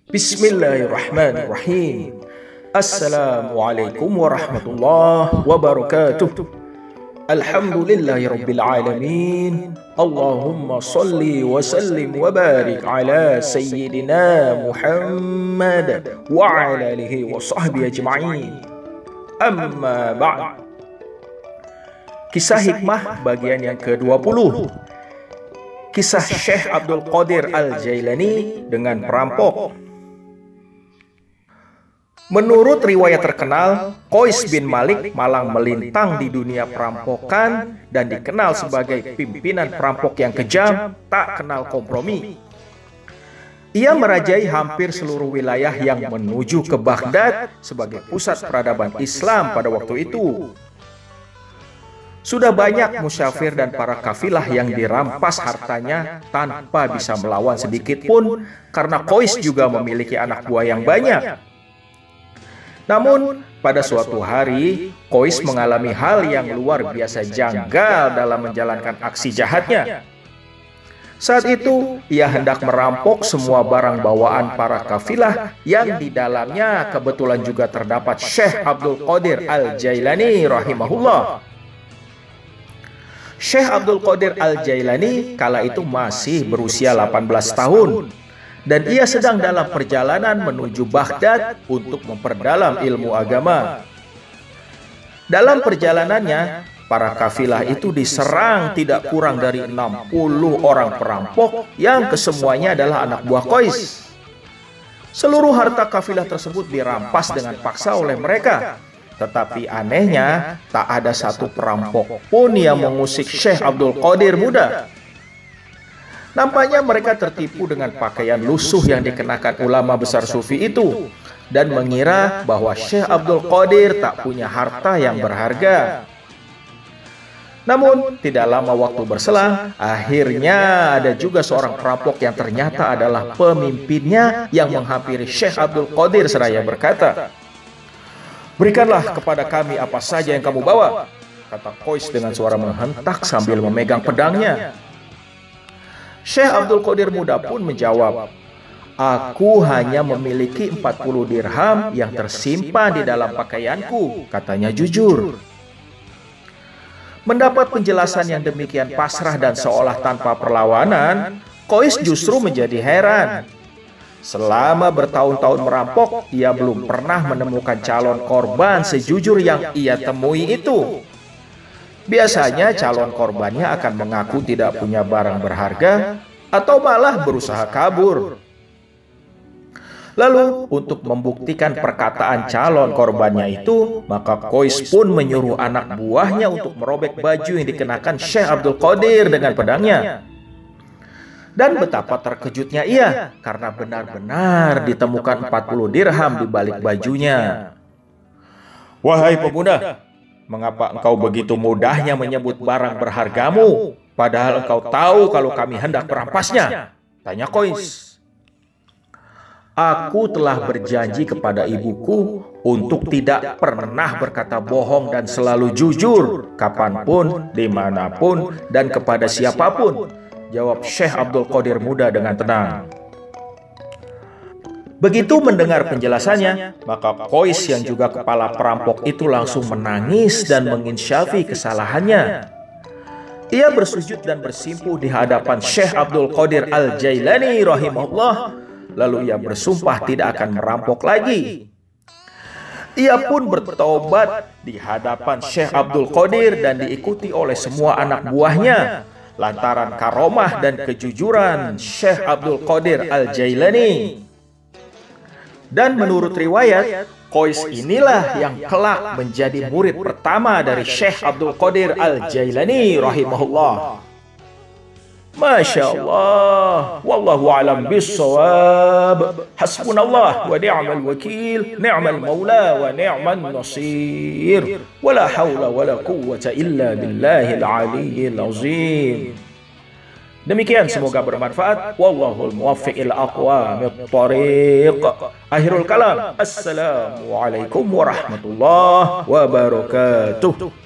Bismillahirrahmanirrahim. Assalamualaikum warahmatullahi wabarakatuh. Alhamdulillahirabbil alamin. Allahumma salli wa sallim wa barik ala sayyidina Muhammad wa ala alihi wa sahbihi ajma'in. Amma ba'd. Kisah hikmah bagian yang ke-20. Kisah Syekh Abdul Qadir Al-Jailani dengan perampok. Menurut riwayat terkenal, Qais bin Malik malang melintang di dunia perampokan dan dikenal sebagai pimpinan perampok yang kejam, tak kenal kompromi. Ia merajai hampir seluruh wilayah yang menuju ke Baghdad sebagai pusat peradaban Islam pada waktu itu. Sudah banyak musyafir dan para kafilah yang dirampas hartanya tanpa bisa melawan sedikit pun karena Qais juga memiliki anak buah yang banyak. Namun, pada suatu hari, Qais mengalami hal yang luar biasa janggal dalam menjalankan aksi jahatnya. Saat itu, ia hendak merampok semua barang bawaan para kafilah yang di dalamnya kebetulan juga terdapat Syekh Abdul Qadir Al-Jailani rahimahullah. Syekh Abdul Qadir Al-Jailani kala itu masih berusia 18 tahun. Dan ia sedang dalam perjalanan menuju Baghdad untuk memperdalam ilmu agama. Dalam perjalanannya, para kafilah itu diserang tidak kurang dari 60 orang perampok yang kesemuanya adalah anak buah Qais. Seluruh harta kafilah tersebut dirampas dengan paksa oleh mereka. Tetapi anehnya, tak ada satu perampok pun yang mengusik Syekh Abdul Qadir muda. Nampaknya mereka tertipu dengan pakaian lusuh yang dikenakan ulama besar sufi itu dan mengira bahwa Syekh Abdul Qadir tak punya harta yang berharga. Namun, tidak lama waktu berselang, akhirnya ada juga seorang perampok yang ternyata adalah pemimpinnya yang menghampiri Syekh Abdul Qadir seraya berkata, "Berikanlah kepada kami apa saja yang kamu bawa," kata Qais dengan suara menghentak sambil memegang pedangnya. Syekh Abdul Qadir muda pun menjawab, "Aku hanya memiliki 40 dirham yang tersimpan di dalam pakaianku," katanya jujur. Mendapat penjelasan yang demikian pasrah dan seolah tanpa perlawanan, Qais justru menjadi heran. Selama bertahun-tahun merampok, ia belum pernah menemukan calon korban sejujur yang ia temui itu. Biasanya calon korbannya akan mengaku tidak punya barang berharga atau malah berusaha kabur. Lalu untuk membuktikan perkataan calon korbannya itu, maka Qais pun menyuruh anak buahnya untuk merobek baju yang dikenakan Syekh Abdul Qadir dengan pedangnya. Dan betapa terkejutnya ia karena benar-benar ditemukan 40 dirham di balik bajunya. "Wahai pemuda, mengapa engkau begitu mudahnya menyebut barang berhargamu, padahal engkau tahu kalau kami hendak merampasnya?" tanya Qais. "Aku telah berjanji kepada ibuku untuk tidak pernah berkata bohong dan selalu jujur, kapanpun, dimanapun, dan kepada siapapun," jawab Syekh Abdul Qadir muda dengan tenang. Begitu mendengar penjelasannya, maka Qais yang juga kepala perampok itu langsung menangis dan menginsyafi kesalahannya. Ia bersujud dan bersimpuh di hadapan Syekh Abdul Qadir Al-Jailani rahimahullah, lalu ia bersumpah tidak akan merampok lagi. Ia pun bertobat di hadapan Syekh Abdul Qadir dan diikuti oleh semua anak buahnya, lantaran karomah dan kejujuran Syekh Abdul Qadir Al-Jailani. Dan menurut riwayat, Qais inilah yang kelak menjadi murid pertama dari Syekh Abdul Qadir Al-Jailani rahimahullah. Masya Allah, wallahu a'lam bissawab. Hasbunallah wa ni'mal wakil, ni'mal maula wa ni'man nasir. Wala hawla wala quwwata illa billahil aliyyil azim. Demikian, semoga bermanfaat. Wallahul muwaffiq ila aqwamit thariq. Akhirul kalam. Assalamualaikum warahmatullahi wabarakatuh.